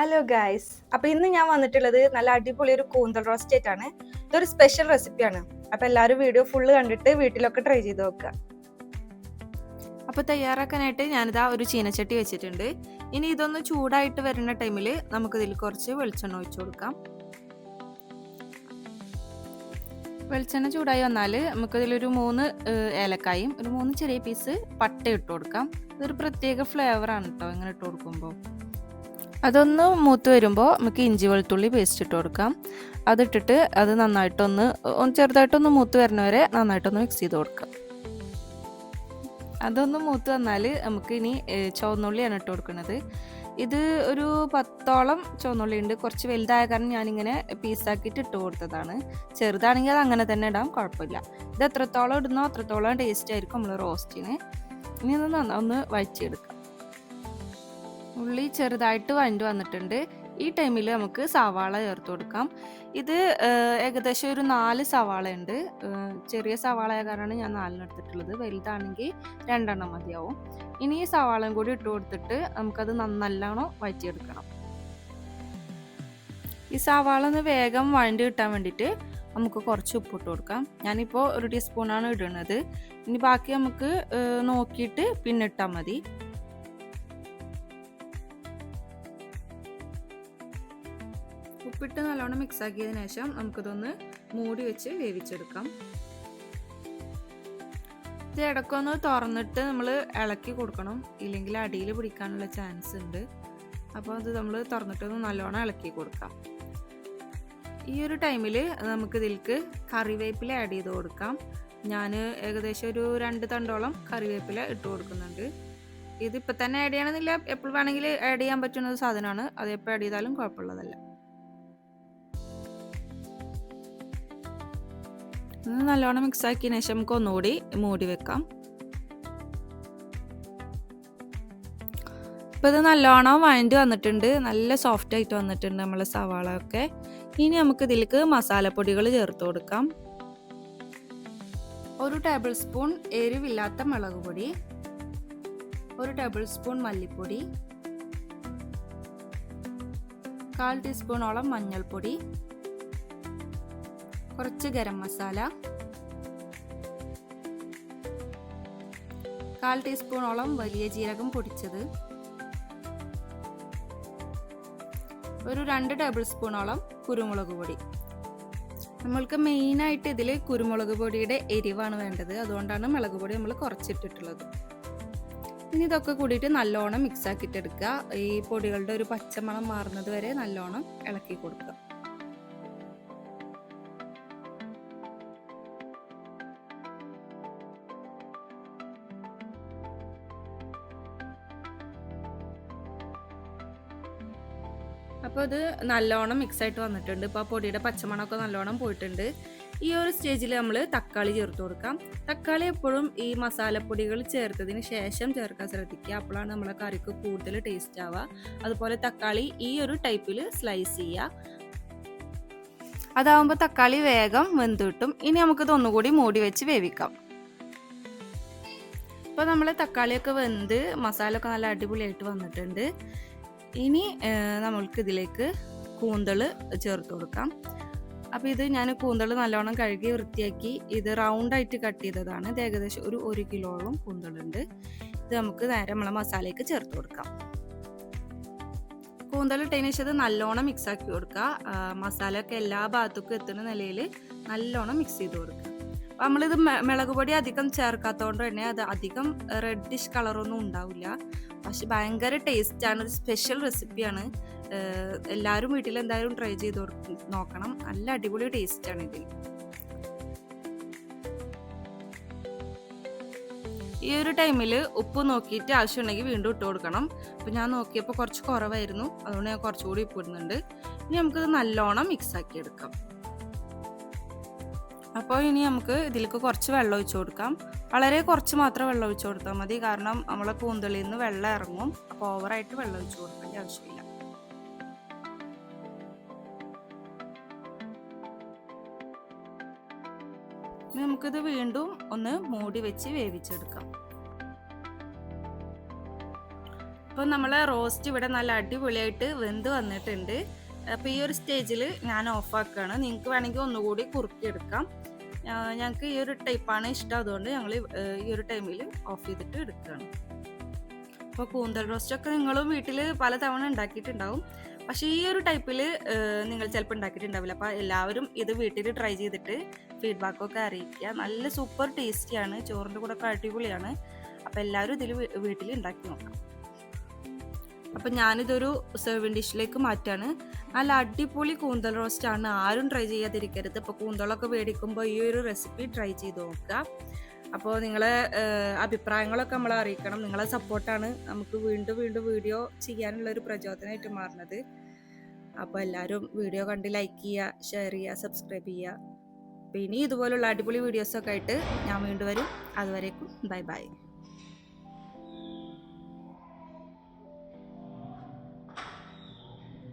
Hello guys, അപ്പൊ ഇന്ന് ഞാൻ വന്നിട്ടുള്ളത് നല്ല അടിപൊളി ഒരു കൂന്തൽ റോസ്റ്റ് ആയിട്ടാണ്. ഇതൊരു സ്പെഷ്യൽ റെസിപ്പിയാണ്. അപ്പൊ എല്ലാവരും വീഡിയോ ഫുള്ള് കണ്ടിട്ട് വീട്ടിലൊക്കെ ട്രൈ ചെയ്ത് നോക്കുക. അപ്പോൾ തയ്യാറാക്കാനായിട്ട് ഞാനിതാ ഒരു ചീനച്ചട്ടി വെച്ചിട്ടുണ്ട്. ഇനി ഇതൊന്ന് ചൂടായിട്ട് വരുന്ന ടൈമിൽ നമുക്കിതിൽ കുറച്ച് വെളിച്ചെണ്ണ ഒഴിച്ചു കൊടുക്കാം. വെളിച്ചെണ്ണ ചൂടായി വന്നാൽ നമുക്കിതിലൊരു 3 ഏലക്കായും ഒരു 3 ചെറിയ പീസ് പട്ട ഇട്ട് കൊടുക്കാം. ഇതൊരു പ്രത്യേക ഫ്ലേവറാണ് കേട്ടോ ഇങ്ങനെ ഇട്ട് കൊടുക്കുമ്പോൾ. അതൊന്ന് മൂത്ത് വരുമ്പോൾ നമുക്ക് ഇഞ്ചി വെളുത്തുള്ളി പേസ്റ്റ് ഇട്ട് കൊടുക്കാം. അതിട്ടിട്ട് അത് നന്നായിട്ടൊന്ന് ചെറുതായിട്ടൊന്ന് മൂത്ത് വരുന്നവരെ നന്നായിട്ടൊന്ന് മിക്സ് ചെയ്ത് കൊടുക്കാം. അതൊന്ന് മൂത്ത് വന്നാൽ നമുക്ക് ഇനി ചുവന്നുള്ളിയാണ് ഇട്ട് കൊടുക്കുന്നത്. ഇത് ഒരു 10ഓളം ചുവന്നുള്ളി ഉണ്ട്. കുറച്ച് വലുതായ കാരണം ഞാനിങ്ങനെ പീസാക്കിയിട്ട് ഇട്ട് കൊടുത്തതാണ്. ചെറുതാണെങ്കിൽ അത് അങ്ങനെ തന്നെ ഇടാം, കുഴപ്പമില്ല. ഇത് എത്രത്തോളം ഇടുന്നോ അത്രത്തോളം ടേസ്റ്റ് ആയിരിക്കും നമ്മൾ റോസ്റ്റിന്. ഇനി ഒന്ന് വഴറ്റിയെടുക്കാം. ഉള്ളി ചെറുതായിട്ട് വഴണ്ട് വന്നിട്ടുണ്ട്. ഈ ടൈമിൽ നമുക്ക് സവാള ചേർത്ത് കൊടുക്കാം. ഇത് ഏകദേശം ഒരു 4 സവാള ഉണ്ട്. ചെറിയ സവാള ആയ കാരണമാണ് ഞാൻ 4 എടുത്തിട്ടുള്ളത്. വലുതാണെങ്കിൽ 2 മതിയാവും. ഇനി ഈ സവാളയും കൂടി ഇട്ട് കൊടുത്തിട്ട് നമുക്കത് നല്ലോണം വഴറ്റിയെടുക്കണം. ഈ സവാള ഒന്ന് വേഗം വഴണ്ട് കിട്ടാൻ വേണ്ടിയിട്ട് നമുക്ക് കുറച്ച് ഉപ്പിട്ട് കൊടുക്കാം. ഞാനിപ്പോൾ 1 ടീസ്പൂണാണ് ഇടുന്നത്. ഇനി ബാക്കി നമുക്ക് നോക്കിയിട്ട് പിന്നെ ഇട്ടാൽ മതി. ഉപ്പിട്ട് നല്ലോണം മിക്സ് ആക്കിയതിനു ശേഷം നമുക്കിതൊന്ന് മൂടി വെച്ച് വേവിച്ചെടുക്കാം. ഇത് ഇടയ്ക്കൊന്ന് തുറന്നിട്ട് നമ്മൾ ഇളക്കി കൊടുക്കണം, ഇല്ലെങ്കിൽ അടിയിൽ പിടിക്കാനുള്ള ചാൻസ് ഉണ്ട്. അപ്പോൾ അത് നമ്മൾ തുറന്നിട്ടൊന്ന് നല്ലോണം ഇളക്കി കൊടുക്കാം. ഈ ഒരു ടൈമിൽ നമുക്കിതിലേക്ക് കറിവേപ്പില ആഡ് ചെയ്ത് കൊടുക്കാം. ഞാൻ ഏകദേശം ഒരു 2 തണ്ടോളം കറിവേപ്പില ഇട്ട് കൊടുക്കുന്നുണ്ട്. ഇതിപ്പോൾ തന്നെ ആഡ് ചെയ്യണമെന്നില്ല, എപ്പോൾ വേണമെങ്കിൽ ആഡ് ചെയ്യാൻ പറ്റുന്ന ഒരു സാധനമാണ്. അത് എപ്പോൾ ആഡ് ചെയ്താലും കുഴപ്പമുള്ളതല്ല. നല്ലോണം മിക്സ് ആക്കിയതിന് ശേഷം നമുക്ക് ഒന്നുകൂടി മൂടി വെക്കാം. ഇപ്പോൾ ഇത് നല്ലോണം വഴണ്ടി വന്നിട്ടുണ്ട്, നല്ല സോഫ്റ്റ് ആയിട്ട് വന്നിട്ടുണ്ട് നമ്മളെ സവാള ഒക്കെ. ഇനി നമുക്ക് ഇതിലേക്ക് മസാലപ്പൊടികൾ ചേർത്ത് കൊടുക്കാം. 1 ടേബിൾ സ്പൂൺ എരിവില്ലാത്ത മുളക് പൊടി, 1 ടേബിൾ സ്പൂൺ മല്ലിപ്പൊടി, 1/4 ടീസ്പൂണോളം മഞ്ഞൾപ്പൊടി, കുറച്ച് ഗരം മസാല, 1/4 ടീസ്പൂണോളം വലിയ ജീരകം പൊടിച്ചത്, ഒരു 2 ടേബിൾ സ്പൂണോളം കുരുമുളക് പൊടി. നമ്മൾക്ക് മെയിനായിട്ട് ഇതിൽ കുരുമുളക് പൊടിയുടെ എരിവാണ് വേണ്ടത്, അതുകൊണ്ടാണ് മുളക് പൊടി നമ്മൾ കുറച്ചിട്ടിട്ടുള്ളത്. ഇനി ഇതൊക്കെ കൂടിയിട്ട് നല്ലോണം മിക്സ് ആക്കിയിട്ടെടുക്കുക. ഈ പൊടികളുടെ ഒരു പച്ചമണം മാറുന്നത് വരെ നല്ലോണം ഇളക്കി കൊടുക്കുക. അപ്പോൾ ഇത് നല്ലോണം മിക്സ് ആയിട്ട് വന്നിട്ടുണ്ട്. ഇപ്പോൾ ആ പൊടിയുടെ പച്ചമണമൊക്കെ നല്ലോണം പോയിട്ടുണ്ട്. ഈ ഒരു സ്റ്റേജിൽ നമ്മൾ തക്കാളി ചേർത്ത് കൊടുക്കാം. തക്കാളി എപ്പോഴും ഈ മസാലപ്പൊടികൾ ചേർത്തതിന് ശേഷം ചേർക്കാൻ ശ്രദ്ധിക്കുക, അപ്പോഴാണ് നമ്മളെ കറിക്ക് കൂടുതൽ ടേസ്റ്റ് ആവുക. അതുപോലെ തക്കാളി ഈ ഒരു ടൈപ്പിൽ സ്ലൈസ് ചെയ്യുക, അതാവുമ്പോൾ തക്കാളി വേഗം വെന്ത് കിട്ടും. ഇനി നമുക്കിത് ഒന്നുകൂടി മൂടി വെച്ച് വേവിക്കാം. ഇപ്പോൾ നമ്മൾ തക്കാളിയൊക്കെ വെന്ത് മസാലയൊക്കെ നല്ല അടിപൊളിയായിട്ട് വന്നിട്ടുണ്ട്. ഇനി നമ്മൾക്ക് ഇതിലേക്ക് കൂന്തൾ ചേർത്ത് കൊടുക്കാം. അപ്പോൾ ഇത് ഞാൻ കൂന്തൾ നല്ലോണം കഴുകി വൃത്തിയാക്കി ഇത് റൗണ്ടായിട്ട് കട്ട് ചെയ്തതാണ്. ഇത് ഏകദേശം ഒരു 1 കിലോളം കൂന്തളുണ്ട്. ഇത് നമുക്ക് നേരെ നമ്മളെ മസാലയ്ക്ക് ചേർത്ത് കൊടുക്കാം. കൂന്തൽ ഇട്ടതിന് ശേഷം ഇത് നല്ലോണം മിക്സ് ആക്കി കൊടുക്കുക. മസാലയൊക്കെ എല്ലാ ഭാഗത്തേക്കും എത്തുന്ന നിലയിൽ നല്ലോണം മിക്സ് ചെയ്ത് കൊടുക്കുക. അപ്പോൾ നമ്മളിത് മുളക് പൊടി അധികം ചേർക്കാത്തതുകൊണ്ട് തന്നെ അത് അധികം റെഡിഷ് കളറൊന്നും ഉണ്ടാവില്ല. പക്ഷെ ഭയങ്കര ടേസ്റ്റാണ്, ഒരു സ്പെഷ്യൽ റെസിപ്പിയാണ്. എല്ലാവരും വീട്ടിൽ എന്തായാലും ട്രൈ ചെയ്ത് നോക്കണം. നല്ല അടിപൊളി ടേസ്റ്റാണ് ഇതിന്. ഈ ഒരു ടൈമിൽ ഉപ്പ് നോക്കിയിട്ട് ആവശ്യമുണ്ടെങ്കിൽ വീണ്ടും ഇട്ട് കൊടുക്കണം. അപ്പോൾ ഞാൻ നോക്കിയപ്പോൾ കുറച്ച് കുറവായിരുന്നു, അതുകൊണ്ട് ഞാൻ കുറച്ചുകൂടി ഉപ്പ് ഇടുന്നുണ്ട്. ഇനി നമുക്കിത് നല്ലോണം മിക്സ് ആക്കി എടുക്കാം. അപ്പോൾ ഇനി നമുക്ക് ഇതിലേക്ക് കുറച്ച് വെള്ളം ഒഴിച്ച് കൊടുക്കാം. വളരെ കുറച്ച് മാത്രം വെള്ളം ഒഴിച്ച് കൊടുത്താൽ മതി, കാരണം നമ്മളെ കൂന്തളിൽ നിന്ന് വെള്ളം ഇറങ്ങും. അപ്പോൾ ഓവറായിട്ട് വെള്ളം ഒഴിച്ച് കൊടുക്കേണ്ട ആവശ്യമില്ല. നമുക്കിത് വീണ്ടും ഒന്ന് മൂടി വെച്ച് വേവിച്ചെടുക്കാം. അപ്പോൾ നമ്മളെ റോസ്റ്റ് ഇവിടെ നല്ല അടിപൊളിയായിട്ട് വെന്ത് വന്നിട്ടുണ്ട്. അപ്പോൾ ഈ ഒരു സ്റ്റേജിൽ ഞാൻ ഓഫാക്കുകയാണ്. നിങ്ങൾക്ക് വേണമെങ്കിൽ ഒന്നുകൂടി കുറുക്കിയെടുക്കാം. ഞങ്ങൾക്ക് ഈ ഒരു ടൈപ്പാണ് ഇഷ്ടം, അതുകൊണ്ട് ഞങ്ങൾ ഈ ഒരു ടൈമിൽ ഓഫ് ചെയ്തിട്ട് എടുക്കുകയാണ്. അപ്പോൾ കൂന്തൽ റോസ്റ്റൊക്കെ നിങ്ങളും വീട്ടിൽ പലതവണ ഉണ്ടാക്കിയിട്ടുണ്ടാവും. പക്ഷേ ഈ ഒരു ടൈപ്പിൽ നിങ്ങൾ ചിലപ്പോൾ ഉണ്ടാക്കിയിട്ടുണ്ടാവില്ല. അപ്പോൾ എല്ലാവരും ഇത് വീട്ടിൽ ട്രൈ ചെയ്തിട്ട് ഫീഡ്ബാക്കൊക്കെ അറിയിക്കുക. നല്ല സൂപ്പർ ടേസ്റ്റിയാണ്, ചോറിൻ്റെ കൂടെ ഒക്കെ അടിപൊളിയാണ്. അപ്പോൾ എല്ലാവരും ഇതിൽ വീട്ടിൽ ഉണ്ടാക്കി നോക്കാം. അപ്പം ഞാനിതൊരു സെർവിങ് ഡിഷിലേക്ക് മാറ്റാണ്. നല്ല അടിപൊളി കൂന്തൽ റോസ്റ്റാണ്, ആരും ട്രൈ ചെയ്യാതിരിക്കരുത്. ഇപ്പോൾ കൂന്തളൊക്കെ മേടിക്കുമ്പോൾ ഈ ഒരു റെസിപ്പി ട്രൈ ചെയ്ത് നോക്കുക. അപ്പോൾ നിങ്ങളെ അഭിപ്രായങ്ങളൊക്കെ നമ്മളെ അറിയിക്കണം. നിങ്ങളെ സപ്പോർട്ടാണ് നമുക്ക് വീണ്ടും വീണ്ടും വീഡിയോ ചെയ്യാനുള്ളൊരു പ്രചോദനമായിട്ട് മാറുന്നത്. അപ്പോൾ എല്ലാവരും വീഡിയോ കണ്ട് ലൈക്ക് ചെയ്യുക, ഷെയർ ചെയ്യുക, സബ്സ്ക്രൈബ് ചെയ്യുക. അപ്പോൾ ഇനി ഇതുപോലുള്ള അടിപൊളി വീഡിയോസൊക്കെ ആയിട്ട് ഞാൻ വീണ്ടും വരും. അതുവരേക്കും ബൈ ബൈ.